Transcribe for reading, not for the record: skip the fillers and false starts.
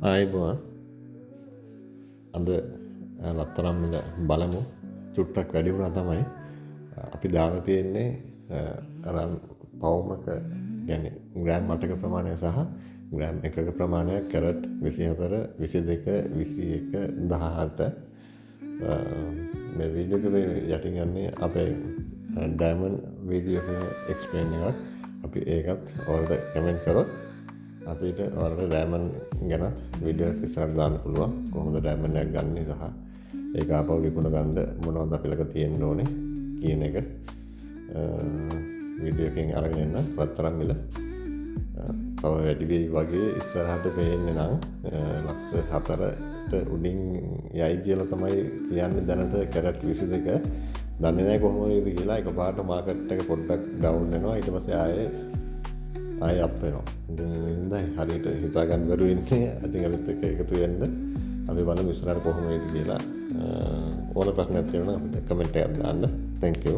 ආයිබෝන් අද රත්තරන් මිල බලමු චුට්ටක් වැඩි වුණා තමයි අපි දාලා තියෙන්නේ අරන් පවුමක කියන්නේ ග්‍රෑම් 8ක ප්‍රමාණය සහ ග්‍රෑම් 1ක ප්‍රමාණය කැරට් 24 22 21 18 මේ වීඩියෝ එකේ යටින් යන්නේ අපේ ඩයමන්ඩ් වීඩියෝ එකේ එක්ස්ප්ලේන් එකක් අපි ඒකත් ඔයාලට කමෙන්ට් කරොත් අපිට ඔයාලට ඩයමන්ඩ් ගැන වීඩියෝ එකක් ඉස්සරහට දාන්න පුළුවන් කොහොමද ඩයමන්ඩ් එකක් ගන්න සහ ඒක ආපහු විකුණ ගන්න මොනවද අපි ළඟ තියෙන්න ඕනේ කියන එක වීඩියෝ එකෙන් අරගෙන එන්න රත්තරන් මිල තව වැඩි වෙයි වගේ ඉස්සරහට පේන්නේ නම් ලක්ෂ 4ට උඩින් යයි කියලා තමයි කියන්නේ දැනට කැරට් 22 දන්නේ නැහැ කොහොමද කියලා එකපාරට මාකට් එක පොඩ්ඩක් ඩවුන් වෙනවා ඊට පස්සේ ආයෙ අප් වෙනවා. ඉතින් හරියට හිතා ගන්න බැරුව ඉන්නේ. ඉතින් අලුත් එක එකතු වෙන්න අපි බලමු ඉස්සරහට කොහොමද කියලා. ඕන ප්‍රශ්නයක් තියෙනවා නම් අපිට කමෙන්ට් එකක් දාන්න. Thank you.